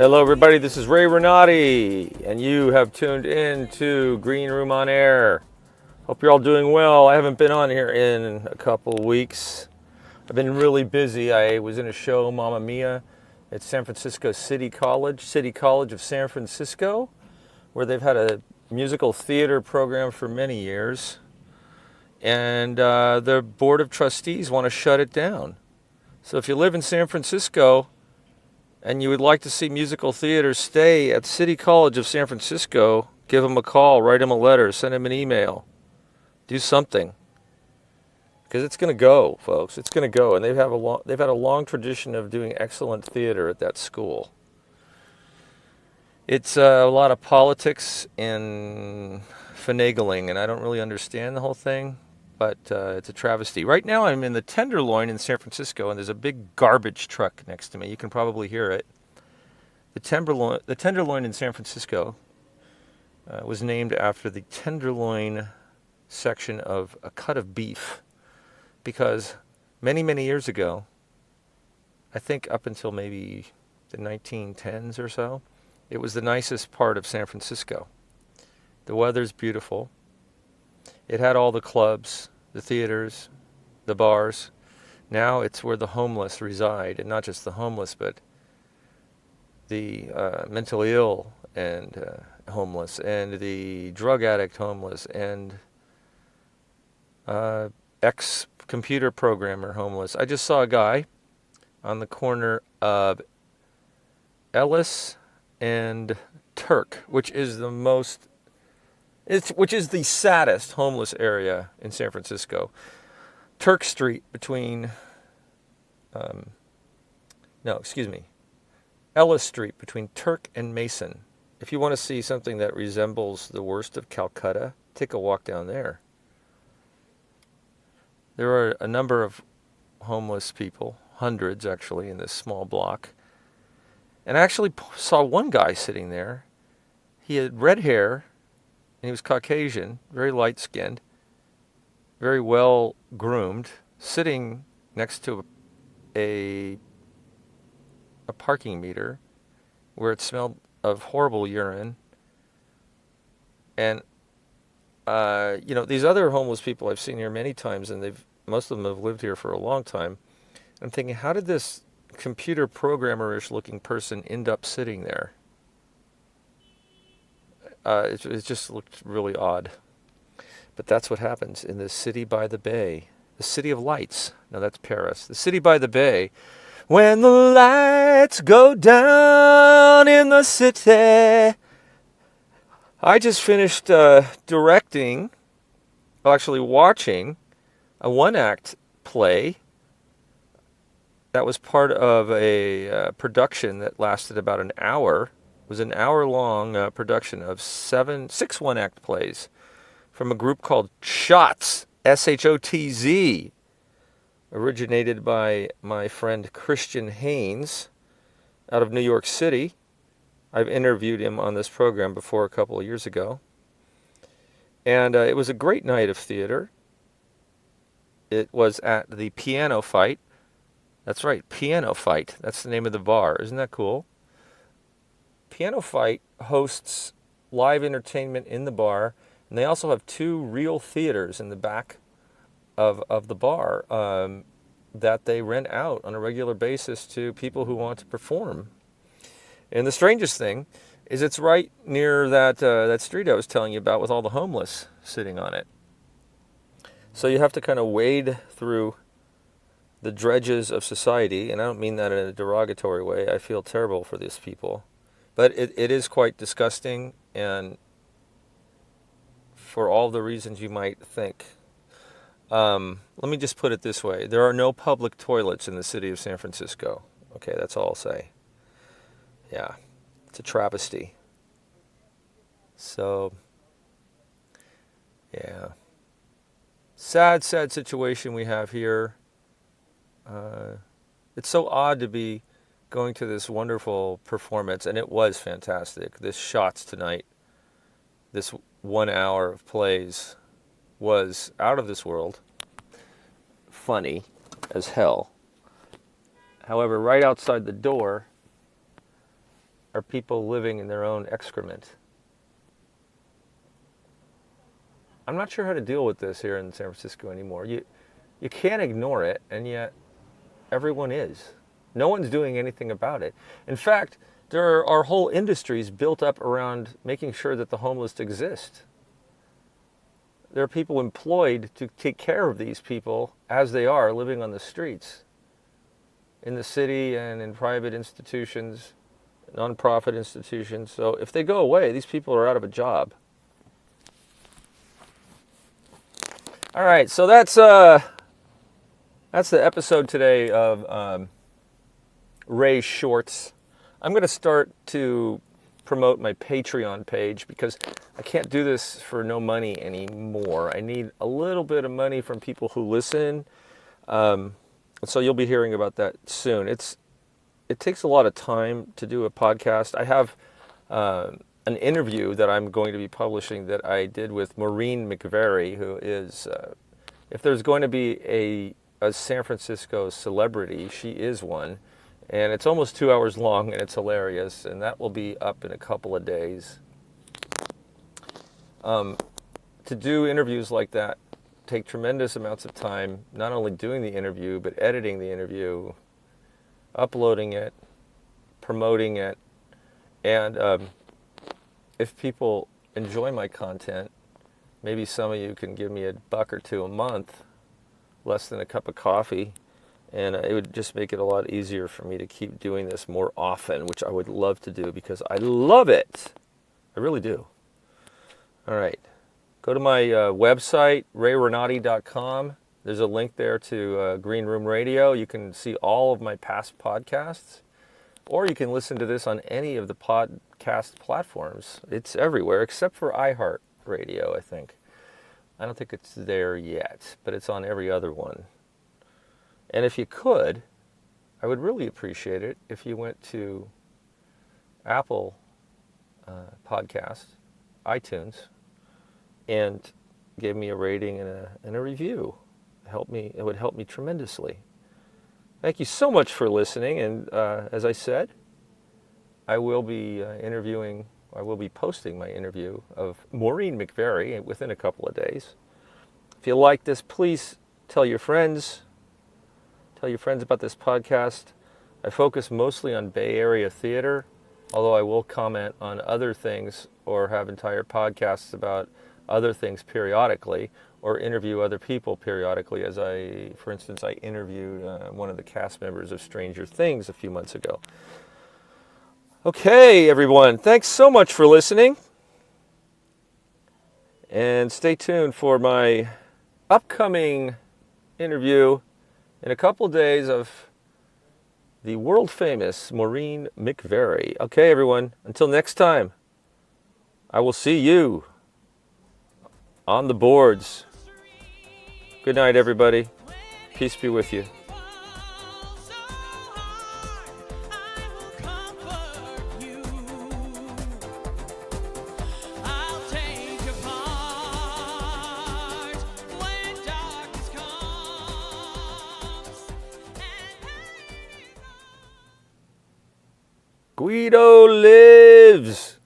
Hello, everybody. This is Ray Renati, and you have tuned in to Green Room on Air. Hope you're all doing well. I haven't been on here in a couple weeks. I've been really busy. I was in a show, Mamma Mia, at San Francisco City College of San Francisco, where they've had a musical theater program for many years. And the Board of Trustees want to shut it down. So if you live in San Francisco, and you would like to see musical theater stay at City College of San Francisco, give them a call, write them a letter, send them an email. Do something. Because it's going to go, folks. It's going to go. And they've had a long tradition of doing excellent theater at that school. It's a lot of politics and finagling, and I don't really understand the whole thing, but it's a travesty. Right now I'm in the Tenderloin in San Francisco, and there's a big garbage truck next to me. You can probably hear it. The Tenderloin in San Francisco was named after the tenderloin section of a cut of beef, because many, many years ago, I think up until maybe the 1910s or so, it was the nicest part of San Francisco. The weather's beautiful. It had all the clubs, the theaters, the bars. Now it's where the homeless reside, and not just the homeless, but the mentally ill and homeless, and the drug addict homeless, and ex-computer programmer homeless. I just saw a guy on the corner of Ellis and Turk, which is the saddest homeless area in San Francisco. Turk Street between, Ellis Street between Turk and Mason. If you want to see something that resembles the worst of Calcutta, take a walk down there. There are a number of homeless people, hundreds actually, in this small block. And I actually saw one guy sitting there. He had red hair, and he was Caucasian, very light-skinned, very well-groomed, sitting next to a parking meter where it smelled of horrible urine. And, these other homeless people I've seen here many times, and most of them have lived here for a long time. I'm thinking, how did this computer programmer-ish looking person end up sitting there? It just looked really odd. But that's what happens in the city by the bay. The city of lights. No, that's Paris. The city by the bay. When the lights go down in the city. I just finished watching a one-act play that was part of a production that lasted about an hour. It was an hour-long production of six one-act plays from a group called Shotz, S-H-O-T-Z, originated by my friend Christian Haynes out of New York City. I've interviewed him on this program before a couple of years ago. And it was a great night of theater. It was at the Piano Fight. That's right, Piano Fight. That's the name of the bar. Isn't that cool? Piano Fight hosts live entertainment in the bar, and they also have two real theaters in the back of the bar that they rent out on a regular basis to people who want to perform. And the strangest thing is it's right near that street I was telling you about with all the homeless sitting on it. So you have to kind of wade through the dredges of society, and I don't mean that in a derogatory way. I feel terrible for these people. But it is quite disgusting, and for all the reasons you might think. Let me just put it this way. There are no public toilets in the city of San Francisco. Okay, that's all I'll say. Yeah, it's a travesty. So, yeah. Sad situation we have here. It's so odd to be going to this wonderful performance, and it was fantastic. This Shotz tonight, this 1 hour of plays, was out of this world, funny as hell. However, right outside the door, are people living in their own excrement. I'm not sure how to deal with this here in San Francisco anymore. You can't ignore it, and yet everyone is. No one's doing anything about it. In fact, there are whole industries built up around making sure that the homeless exist. There are people employed to take care of these people as they are living on the streets, in the city and in private institutions, nonprofit institutions. So if they go away, these people are out of a job. All right, so that's the episode today of Ray Shorts. I'm going to start to promote my Patreon page because I can't do this for no money anymore. I need a little bit of money from people who listen. So you'll be hearing about that soon. It takes a lot of time to do a podcast. I have an interview that I'm going to be publishing that I did with Maureen McVary, who is, if there's going to be a San Francisco celebrity, she is one. And it's almost 2 hours long, and it's hilarious. And that will be up in a couple of days. To do interviews like that take tremendous amounts of time, not only doing the interview, but editing the interview, uploading it, promoting it. And if people enjoy my content, maybe some of you can give me $1 or $2 a month, less than a cup of coffee, and it would just make it a lot easier for me to keep doing this more often, which I would love to do because I love it. I really do. All right. Go to my website, rayrenati.com. There's a link there to Green Room Radio. You can see all of my past podcasts, or you can listen to this on any of the podcast platforms. It's everywhere except for iHeartRadio, I think. I don't think it's there yet, but it's on every other one. And if you could, I would really appreciate it if you went to Apple Podcasts, iTunes, and gave me a rating and a review. It would help me tremendously. Thank you so much for listening. And as I said, I will be posting my interview of Maureen McVary within a couple of days. If you like this, please tell your friends. Tell your friends about this podcast. I focus mostly on Bay Area theater, although I will comment on other things or have entire podcasts about other things periodically, or interview other people periodically, for instance, I interviewed one of the cast members of Stranger Things a few months ago. Okay, everyone, thanks so much for listening. And stay tuned for my upcoming interview in a couple of days of the world-famous Maureen McVary. Okay, everyone, until next time, I will see you on the boards. Good night, everybody. Peace be with you. Guido lives!